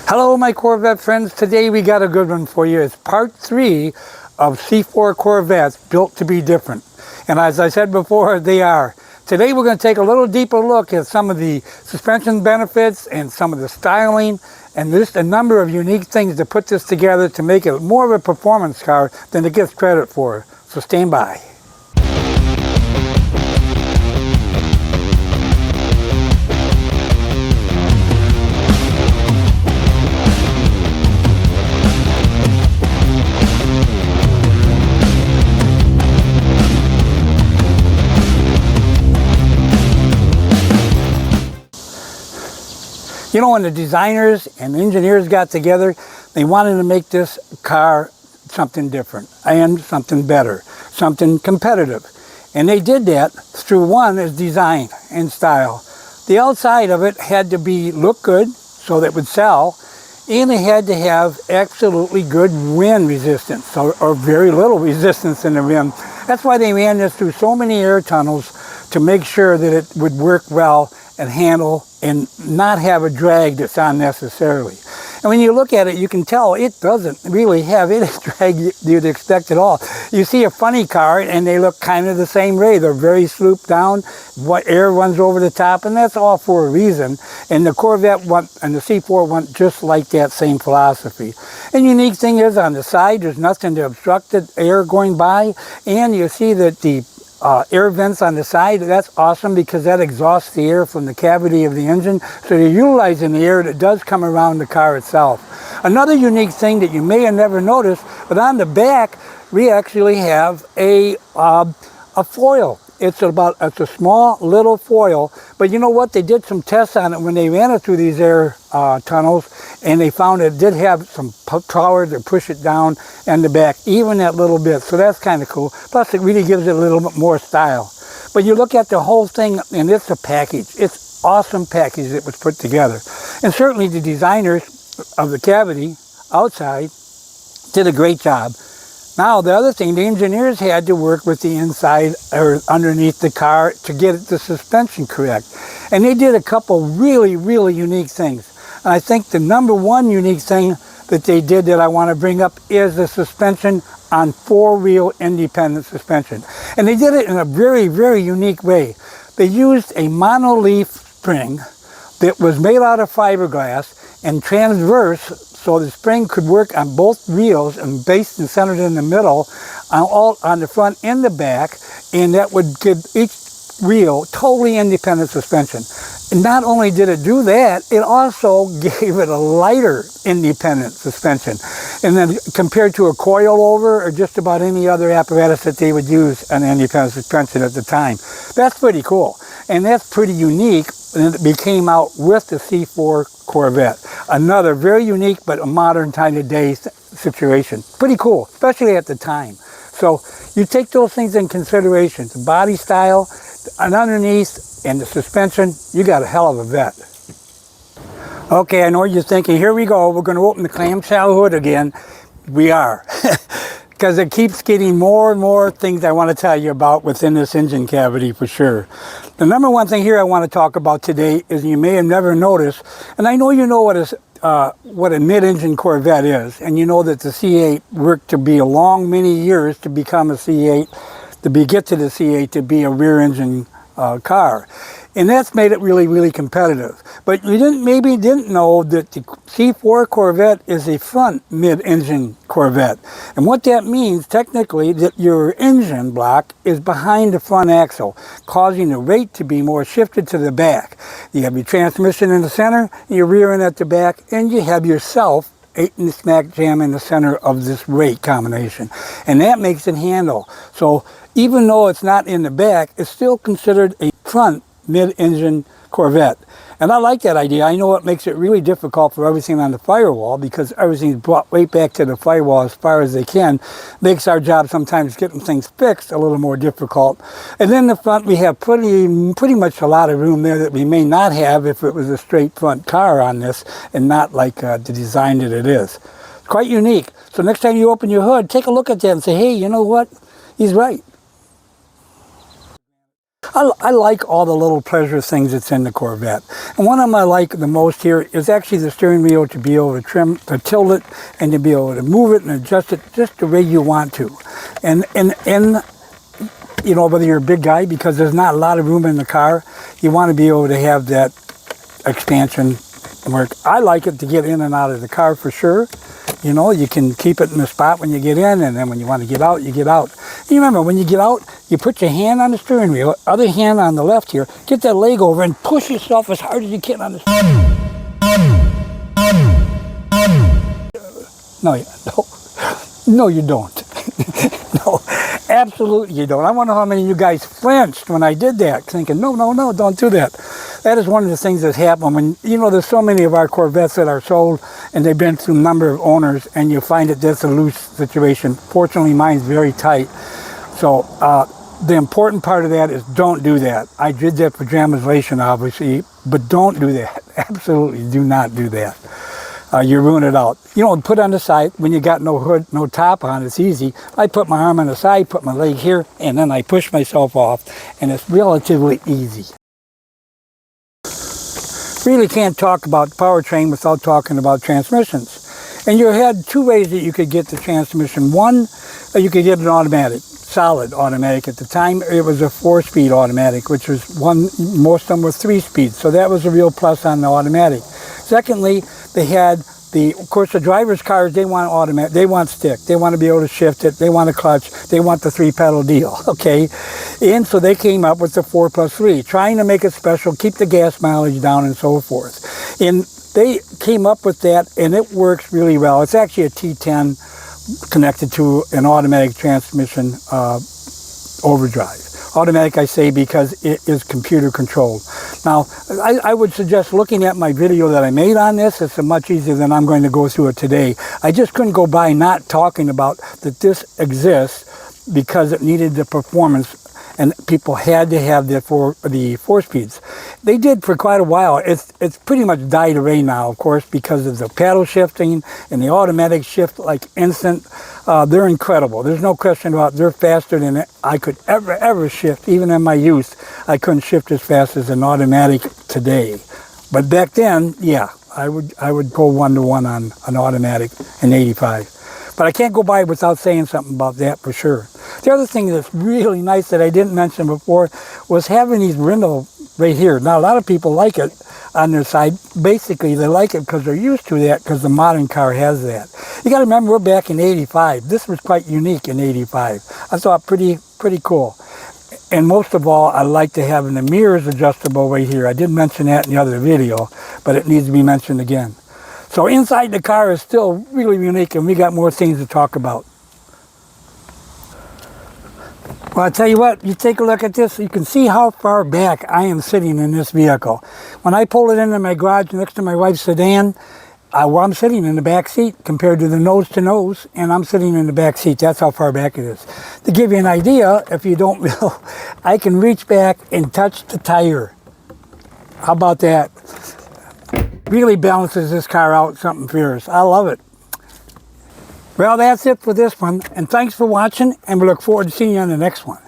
Hello my Corvette friends, today we got a good one for you. It's part 3 of C4 Corvettes built to be different. And as I said before, they are. Today we're going to take a little deeper look at some of the suspension benefits and some of the styling and just a number of unique things to put this together to make it more of a performance car than it gets credit for. So stand by. You know, when the designers and engineers got together, they wanted to make this car something different and something better, something competitive. And they did that through one is design and style. The outside of it had to look good so that it would sell, and it had to have absolutely good wind resistance or very little resistance in the rim. That's why they ran this through so many air tunnels to make sure that it would work well and handle and not have a drag that's unnecessarily. And when you look at it, you can tell it doesn't really have any drag you'd expect at all. You see a funny car and they look kind of the same way. They're very slooped down, air runs over the top, and that's all for a reason. And the Corvette and the C4 went just like that same philosophy. And unique thing is on the side, there's nothing to obstruct the air going by, and you see that the air vents on the side. That's awesome because that exhausts the air from the cavity of the engine. So you're utilizing the air that does come around the car itself. Another unique thing that you may have never noticed, but on the back, we actually have a foil. It's a small little foil, but you know what? They did some tests on it when they ran it through these air tunnels, and they found it did have some power to push it down and the back, even that little bit. So that's kind of cool. Plus, it really gives it a little bit more style. But you look at the whole thing, and it's a package. It's awesome package that was put together. And certainly the designers of the cavity outside did a great job. Now, the other thing, the engineers had to work with the inside or underneath the car to get the suspension correct. And they did a couple really, really unique things. And I think the number one unique thing that they did that I want to bring up is the suspension on four-wheel independent suspension. And they did it in a very, very unique way. They used a monoleaf spring that was made out of fiberglass and transverse, so the spring could work on both wheels and based and centered in the middle, on the front and the back, and that would give each wheel totally independent suspension. And not only did it do that, it also gave it a lighter independent suspension. And then compared to a coilover or just about any other apparatus that they would use on independent suspension at the time. That's pretty cool. And that's pretty unique, and it came out with the C4 Corvette. Another very unique but a modern kind of day situation. Pretty cool, especially at the time. So you take those things in consideration. The body style, and underneath, and the suspension, you got a hell of a vet. Okay, I know what you're thinking. Here we go. We're going to open the clamshell hood again. We are. Because it keeps getting more and more things I want to tell you about within this engine cavity for sure. The number one thing here I want to talk about today is you may have never noticed, and I know you know what a mid-engine Corvette is, and you know that the C8 worked to be a long many years to become a C8, get to the C8 to be a rear-engine car. And that's made it really, really competitive. But you maybe didn't know that the C4 Corvette is a front mid-engine Corvette. And what that means, technically, that your engine block is behind the front axle, causing the weight to be more shifted to the back. You have your transmission in the center, your rear end at the back, and you have yourself in the smack jam in the center of this weight combination. And that makes it handle. So even though it's not in the back, it's still considered a front mid-engine Corvette. And I like that idea. I know it makes it really difficult for everything on the firewall because everything's brought right back to the firewall as far as they can. Makes our job sometimes getting things fixed a little more difficult. And then the front, we have pretty much a lot of room there that we may not have if it was a straight front car on this and not like the design that it is. It's quite unique. So next time you open your hood, take a look at that and say, hey, you know what? He's right. I like all the little pleasure things that's in the Corvette. And one of them I like the most here is actually the steering wheel, to be able to tilt it and to be able to move it and adjust it just the way you want to. And you know, whether you're a big guy, because there's not a lot of room in the car, you want to be able to have that expansion work. I like it to get in and out of the car for sure. You know, you can keep it in the spot when you get in, and then when you want to get out, you get out. You remember, when you get out, you put your hand on the steering wheel, other hand on the left here, get that leg over and push yourself as hard as you can on the steering wheel. No, you don't. No, absolutely you don't. I wonder how many of you guys flinched when I did that, thinking, no, don't do that. That is one of the things that happen when, you know, there's so many of our Corvettes that are sold and they've been through a number of owners, and you find that that's a loose situation. Fortunately, mine's very tight. So the important part of that is don't do that. I did that for dramatization, obviously, but don't do that. Absolutely do not do that. You ruin it out. You know, put on the side, when you got no hood, no top on, it's easy. I put my arm on the side, put my leg here, and then I push myself off, and it's relatively easy. Really can't talk about powertrain without talking about transmissions. And you had two ways that you could get the transmission. One, you could get an automatic, solid automatic. At the time, it was a 4-speed automatic, which was most of them were 3 speeds. So that was a real plus on the automatic. Secondly, they had of course, the driver's cars, they want automatic, they want stick, they want to be able to shift it, they want a clutch, they want the 3-pedal deal, okay? And so they came up with the 4+3, trying to make it special, keep the gas mileage down and so forth. And they came up with that, and it works really well. It's actually a T10 connected to an automatic transmission overdrive. Automatic, I say, because it is computer controlled. Now, I would suggest looking at my video that I made on this. It's much easier than I'm going to go through it today. I just couldn't go by not talking about that this exists because it needed the performance, and people had to have the 4 speeds. They did for quite a while. It's pretty much died away now, of course, because of the paddle shifting and the automatic shift like instant. They're incredible. There's no question about it. They're faster than I could ever shift. Even in my youth, I couldn't shift as fast as an automatic today. But back then, yeah, I would go 1-to-1 on an automatic in '85. But I can't go by without saying something about that for sure. The other thing that's really nice that I didn't mention before was having these windows right here. Now, a lot of people like it on their side. Basically, they like it because they're used to that, because the modern car has that. You got to remember, we're back in '85. This was quite unique in '85. I thought pretty cool. And most of all, I like to have the mirrors adjustable right here. I did mention that in the other video, but it needs to be mentioned again. So inside the car is still really unique, and we got more things to talk about. Well, I'll tell you what, you take a look at this, you can see how far back I am sitting in this vehicle. When I pull it into my garage next to my wife's sedan, I'm sitting in the back seat compared to the nose to nose, and I'm sitting in the back seat. That's how far back it is. To give you an idea, if you don't know, I can reach back and touch the tire. How about that? Really balances this car out something fierce. I love it. Well, that's it for this one, and thanks for watching, and we look forward to seeing you on the next one.